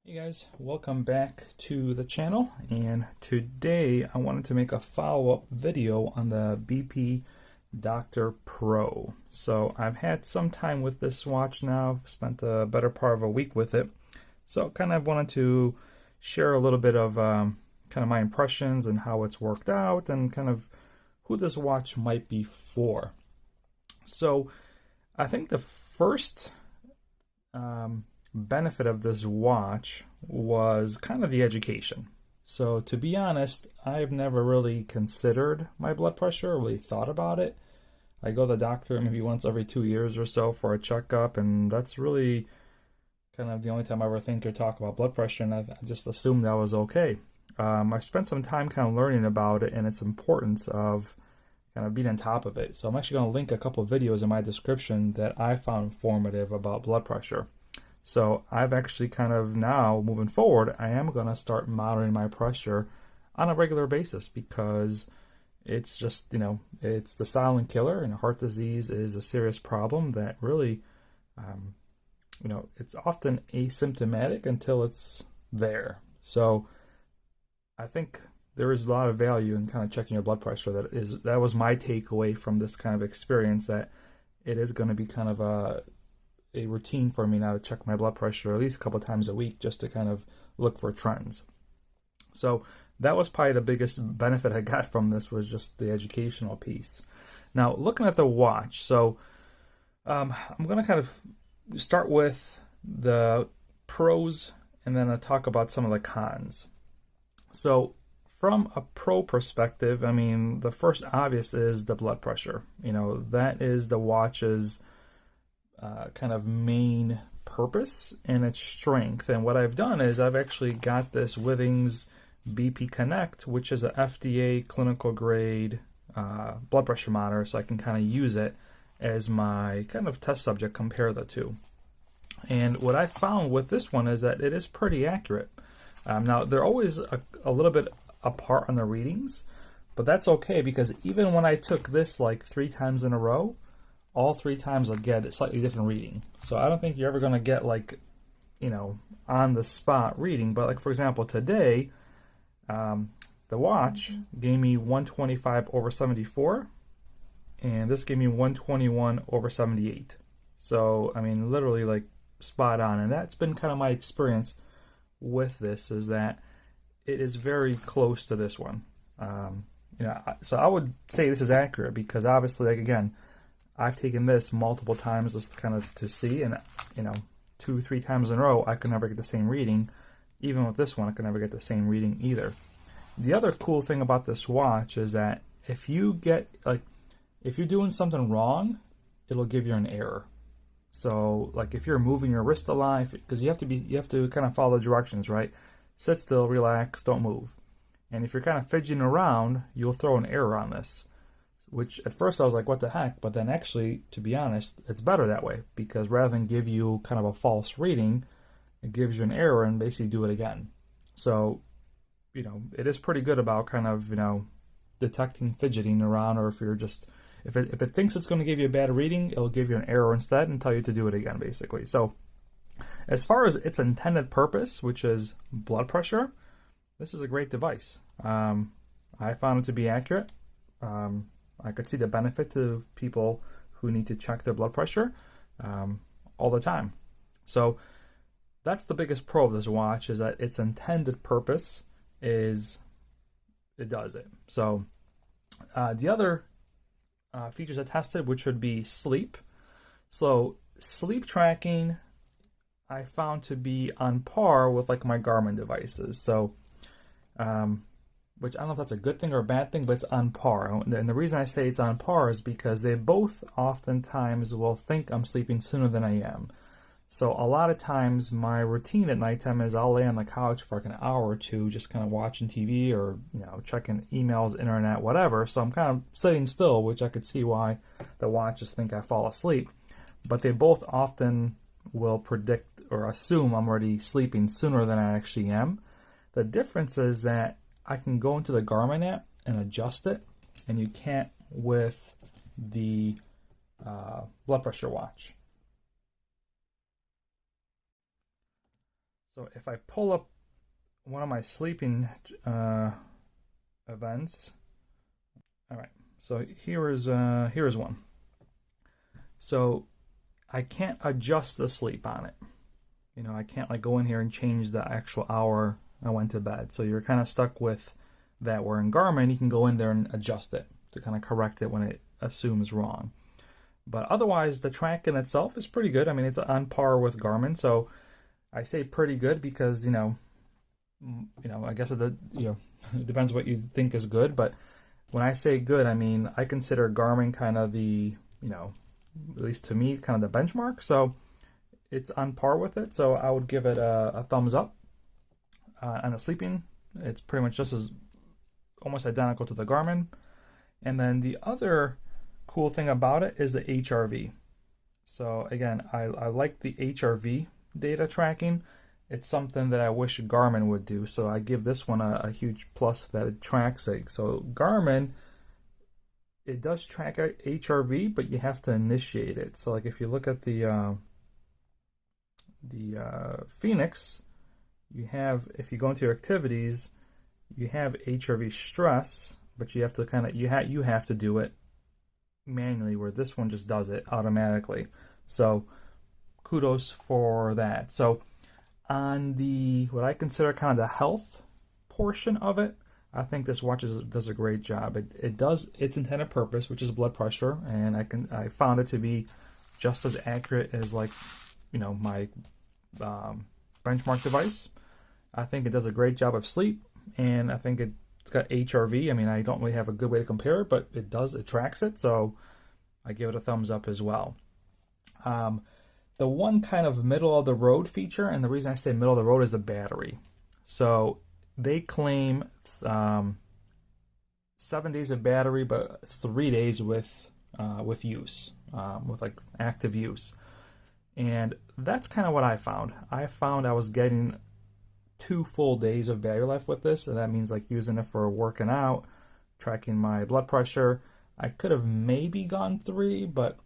Hey guys, welcome back to the channel, and today I wanted to make a follow-up video on the BP Doctor Pro. So I've had some time with this watch now, spent a better part of a week with it, so kind of wanted to share a little bit of kind of my impressions and how it's worked out and kind of who this watch might be for. So I think the first benefit of this watch was kind of the education. So to be honest, I've never really considered my blood pressure, or really thought about it. I go to the doctor maybe once every 2 years or so for a checkup, and that's really kind of the only time I ever think or talk about blood pressure, and I just assumed that was okay. I spent some time kind of learning about it and its importance of kind of being on top of it. So I'm actually going to link a couple of videos in my description that I found informative about blood pressure. So I've actually kind of now, moving forward, I am going to start monitoring my pressure on a regular basis because it's just, it's the silent killer, and heart disease is a serious problem that really, it's often asymptomatic until it's there. So I think there is a lot of value in kind of checking your blood pressure. That was my takeaway from this kind of experience, that it is going to be kind of a routine for me now to check my blood pressure at least a couple times a week just to kind of look for trends. So that was probably the biggest benefit I got from this, was just the educational piece. Now looking at the watch, so I'm going to kind of start with the pros and then I'll talk about some of the cons. So from a pro perspective, I mean, the first obvious is the blood pressure. That is the watch's kind of main purpose and its strength. And what I've done is I've actually got this Withings BP Connect, which is a FDA clinical grade blood pressure monitor, so I can kind of use it as my kind of test subject, compare the two. And what I found with this one is that it is pretty accurate. Now they're always a little bit apart on the readings, but that's okay, because even when I took this like 3 times in a row, all 3 times I'll get a slightly different reading. So I don't think you're ever going to get like, on the spot reading. But like, for example, today, the watch gave me 125/74, and this gave me 121/78. So, I mean, literally like spot on. And that's been kind of my experience with this, is that it is very close to this one. So I would say this is accurate because obviously, like, again, I've taken this multiple times just kind of to see, and 2-3 times in a row I could never get the same reading. Even with this one, I could never get the same reading either. The other cool thing about this watch is that if you're doing something wrong, it'll give you an error. So like if you're moving your wrist a lot, because you have to kind of follow the directions, right? Sit still, relax, don't move. And if you're kind of fidgeting around, you'll throw an error on this. Which at first I was like, what the heck? But then actually, to be honest, it's better that way, because rather than give you kind of a false reading, it gives you an error and basically do it again. So, it is pretty good about kind of, detecting fidgeting around, or if it thinks it's going to give you a bad reading, it'll give you an error instead and tell you to do it again, basically. So as far as its intended purpose, which is blood pressure, this is a great device. I found it to be accurate. I could see the benefit to people who need to check their blood pressure all the time. So that's the biggest pro of this watch, is that its intended purpose is it does it. So the other features I tested, which would be sleep. So sleep tracking I found to be on par with like my Garmin devices. So which I don't know if that's a good thing or a bad thing, but it's on par. And the reason I say it's on par is because they both oftentimes will think I'm sleeping sooner than I am. So a lot of times my routine at nighttime is I'll lay on the couch for like an hour or two, just kind of watching TV or checking emails, internet, whatever. So I'm kind of sitting still, which I could see why the watches think I fall asleep. But they both often will predict or assume I'm already sleeping sooner than I actually am. The difference is that I can go into the Garmin app and adjust it, and you can't with the blood pressure watch. So if I pull up one of my sleeping events, all right. So here is one. So I can't adjust the sleep on it. You know, I can't like go in here and change the actual hour I went to bed. So you're kind of stuck with that. Where in Garmin, you can go in there and adjust it to kind of correct it when it assumes wrong. But otherwise, the tracking itself is pretty good. I mean, it's on par with Garmin. So I say pretty good because I guess it depends what you think is good. But when I say good, I mean I consider Garmin kind of the at least to me, kind of the benchmark. So it's on par with it. So I would give it a thumbs up. On the sleeping, it's pretty much just as almost identical to the Garmin. And then the other cool thing about it is the HRV. So again, I like the HRV data tracking. It's something that I wish Garmin would do. So I give this one a huge plus that it tracks it. So Garmin, it does track HRV, but you have to initiate it. So like if you look at the Phoenix, you have, if you go into your activities, you have HRV stress, but you have to you have to do it manually, where this one just does it automatically. So kudos for that. So on the what I consider kind of the health portion of it, I think this watch does a great job. It does its intended purpose, which is blood pressure, and I found it to be just as accurate as like my benchmark device. I think it does a great job of sleep, and I think it's got HRV. I mean, I don't really have a good way to compare it, but it tracks it, so I give it a thumbs up as well. The one kind of middle of the road feature, and the reason I say middle of the road is the battery. So they claim 7 days of battery, but 3 days with use, with like active use. And that's kind of what I found. I found I was getting 2 full days of battery life with this, and that means like using it for working out, tracking my blood pressure. I could have maybe gone 3, but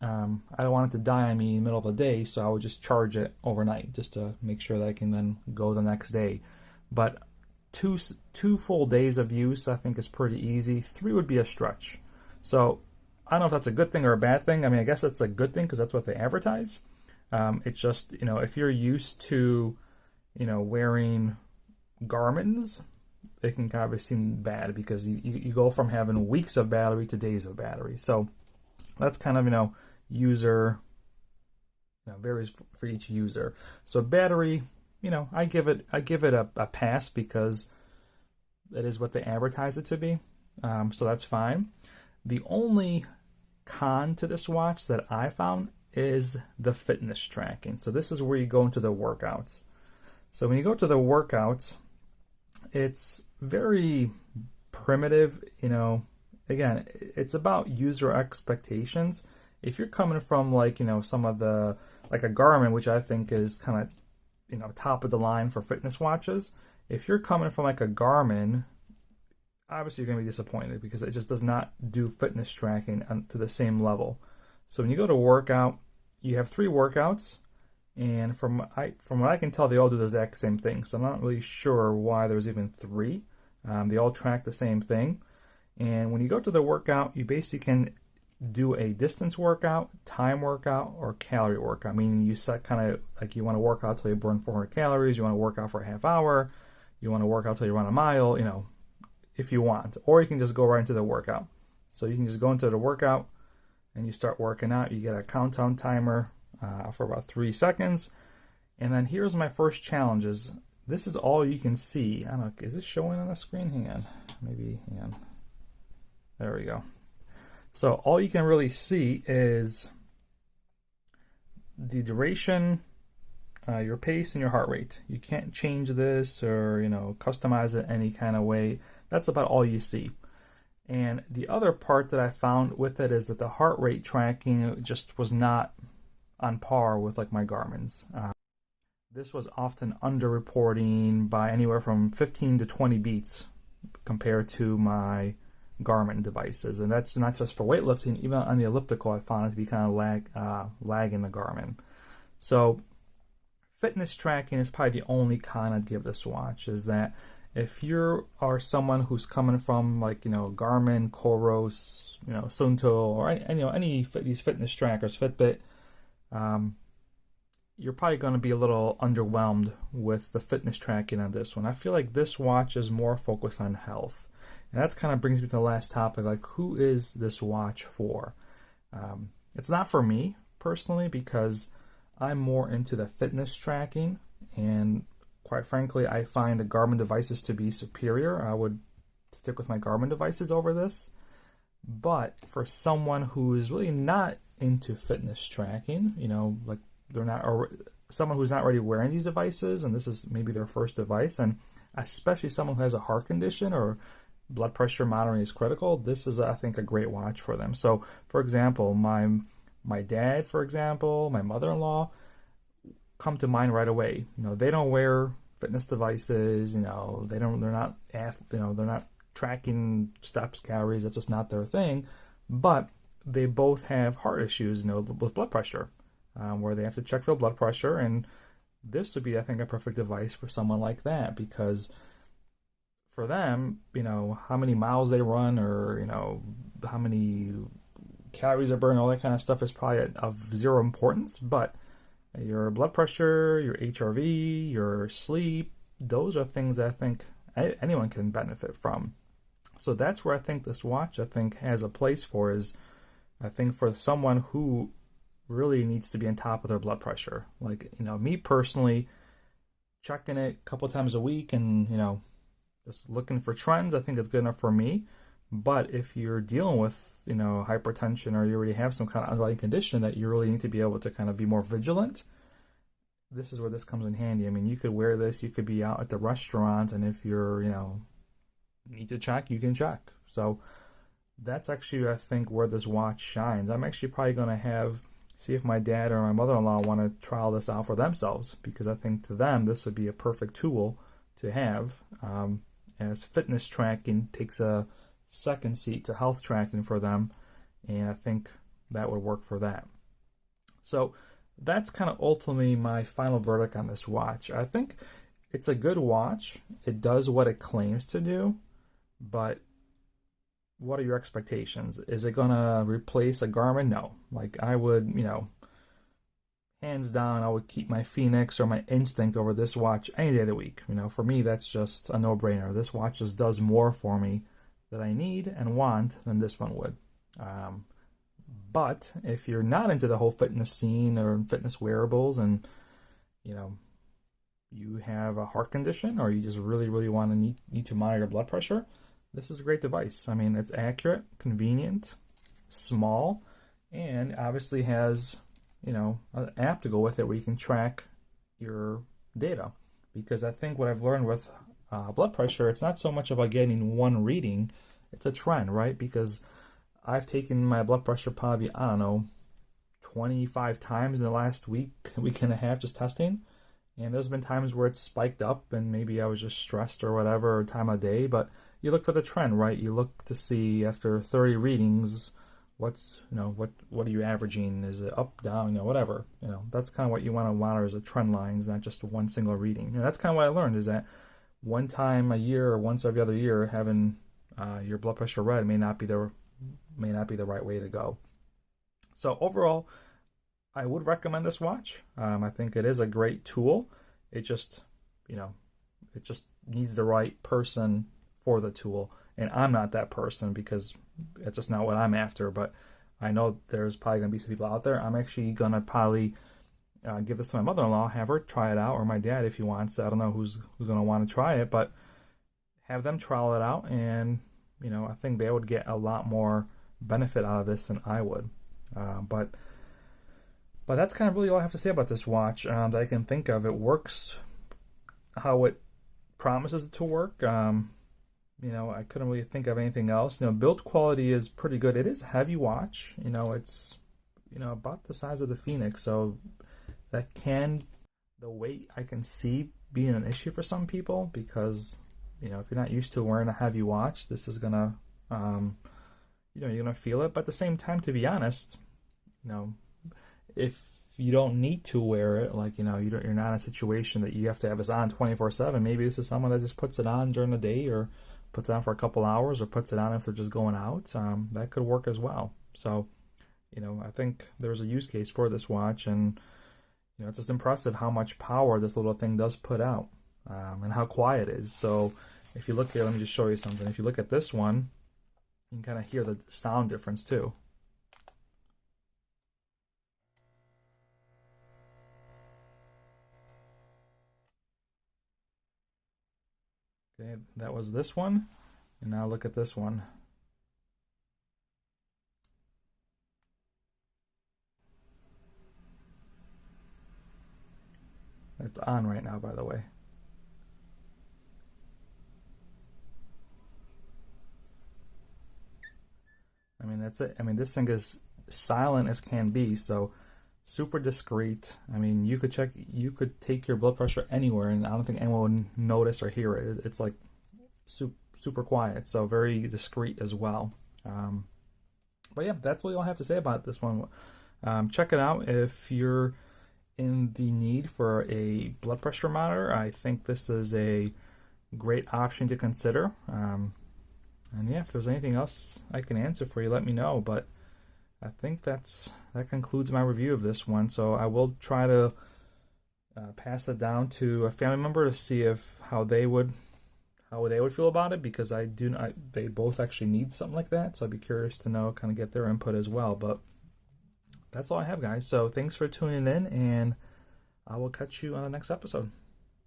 I don't want it to die on me in the middle of the day, so I would just charge it overnight just to make sure that I can then go the next day. But two full days of use I think is pretty easy. 3 would be a stretch. So I don't know if that's a good thing or a bad thing. I mean, I guess it's a good thing because that's what they advertise. It's just, if you're used to, wearing Garmin's, it can kind of seem bad because you go from having weeks of battery to days of battery. So that's kind of, user, varies for each user. So battery, I give it a pass because that is what they advertise it to be. So that's fine. The only con to this watch that I found is the fitness tracking. So this is where you go into the workouts. So when you go to the workouts, it's very primitive, again, it's about user expectations. If you're coming from like, some of the, like a Garmin, which I think is kind of, top of the line for fitness watches. If you're coming from like a Garmin, obviously you're going to be disappointed because it just does not do fitness tracking to the same level. So when you go to workout, you have 3 workouts, and from what I can tell, they all do the exact same thing. So I'm not really sure why there's even 3. They all track the same thing. And when you go to the workout, you basically can do a distance workout, time workout, or calorie workout. Meaning you set kind of like you want to work out till you burn 400 calories, you want to work out for a half hour, you want to work out till you run a mile, if you want. Or you can just go right into the workout. So you can just go into the workout and you start working out. You get a countdown timer for about 3 seconds. And then here's my first challenges. This is all you can see. I don't know, is this showing on the screen? Hang on. Maybe, hang on. There we go. So all you can really see is the duration, your pace, and your heart rate. You can't change this or, customize it any kind of way. That's about all you see. And the other part that I found with it is that the heart rate tracking just was not on par with like my Garmin's. This was often underreporting by anywhere from 15 to 20 beats compared to my Garmin devices. And that's not just for weightlifting, even on the elliptical I found it to be kind of lagging the Garmin. So fitness tracking is probably the only con I'd give this watch. Is that if you are someone who's coming from like Garmin, Coros, Sunto, or any these fitness trackers, Fitbit, you're probably going to be a little underwhelmed with the fitness tracking on this one. I feel like this watch is more focused on health, and that kind of brings me to the last topic. Like, who is this watch for? It's not for me personally, because I'm more into the fitness tracking, and quite frankly, I find the Garmin devices to be superior. I would stick with my Garmin devices over this. But for someone who is really not into fitness tracking, like they're not, or someone who's not already wearing these devices, and this is maybe their first device, and especially someone who has a heart condition or blood pressure monitoring is critical, this is, I think, a great watch for them. So, for example, my dad, for example, my mother-in-law come to mind right away. They don't wear fitness devices. They're not tracking steps, calories. That's just not their thing. But they both have heart issues, with blood pressure, where they have to check their blood pressure. And this would be, I think, a perfect device for someone like that, because for them, how many miles they run, or how many calories they burn, all that kind of stuff is probably of zero importance. But your blood pressure, your HRV, your sleep, those are things that I think anyone can benefit from. So that's where I think this watch, has a place for, is I think for someone who really needs to be on top of their blood pressure. Like, me personally, checking it a couple times a week and, just looking for trends, I think it's good enough for me. But if you're dealing with, hypertension, or you already have some kind of underlying condition that you really need to be able to kind of be more vigilant, this is where this comes in handy. I mean, you could wear this, you could be out at the restaurant, and if you're, need to check, you can check. So that's actually, I think, where this watch shines. I'm actually probably going to see if my dad or my mother-in-law want to trial this out for themselves, because I think to them this would be a perfect tool to have, as fitness tracking takes a second seat to health tracking for them, and I think that would work for that. So that's kind of ultimately my final verdict on this watch. I think it's a good watch. It does what it claims to do, but what are your expectations? Is it going to replace a Garmin? No. Like, I would, hands down, I would keep my Phoenix or my Instinct over this watch any day of the week. For me, that's just a no-brainer. This watch just does more for me that I need and want than this one would. But if you're not into the whole fitness scene or fitness wearables, and you have a heart condition, or you just really, really want to need to monitor your blood pressure, this is a great device. I mean, it's accurate, convenient, small, and obviously has an app to go with it where you can track your data. Because I think what I've learned with blood pressure, it's not so much about getting one reading, it's a trend, right? Because I've taken my blood pressure probably, 25 times in the last week and a half just testing. And there's been times where it's spiked up, and maybe I was just stressed or whatever, or time of day. But you look for the trend, right? You look to see after 30 readings, what are you averaging? Is it up, down, whatever. That's kind of what you want to monitor as a trend lines, not just one single reading. That's kind of what I learned, is that one time a year or once every other year, having your blood pressure read may not be the right way to go. So overall, I would recommend this watch. I think it is a great tool. It just needs the right person for the tool, and I'm not that person, because it's just not what I'm after. But I know there's probably going to be some people out there. I'm actually going to probably give this to my mother-in-law, have her try it out, or my dad if he wants. I don't know who's going to want to try it, but have them trial it out, and I think they would get a lot more benefit out of this than I would. But that's kind of really all I have to say about this watch that I can think of. It works how it promises it to work. I couldn't really think of anything else. Build quality is pretty good. It is a heavy watch. It's about the size of the Phoenix, so the weight I can see being an issue for some people, because if you're not used to wearing a heavy watch, this is gonna you're gonna feel it. But at the same time, to be honest, if you don't need to wear it, like, you know, you're not in a situation that you have to have this on 24/7. Maybe this is someone that just puts it on during the day, or puts it on for a couple hours, or puts it on if they're just going out. That could work as well. So, you know, I think there's a use case for this watch, and you know, it's just impressive how much power this little thing does put out, and how quiet it is. So if you look here, let me just show you something. If you look at this one, you can kind of hear the sound difference too. Okay, that was this one, and now look at this one. It's on right now, by the way. I mean, that's it. I mean, this thing is silent as can be, so super discreet. I mean, you could take your blood pressure anywhere, and I don't think anyone would notice or hear it. It's like super quiet, so very discreet as well. But yeah, that's what you'll have to say about this one. Check it out if you're in the need for a blood pressure monitor. I think this is a great option to consider. And yeah, if there's anything else I can answer for you, let me know. But I think that concludes my review of this one. So I will try to pass it down to a family member to see how they would feel about it, because they both actually need something like that. So I'd be curious to know, kind of get their input as well. But that's all I have, guys. So thanks for tuning in, and I will catch you on the next episode.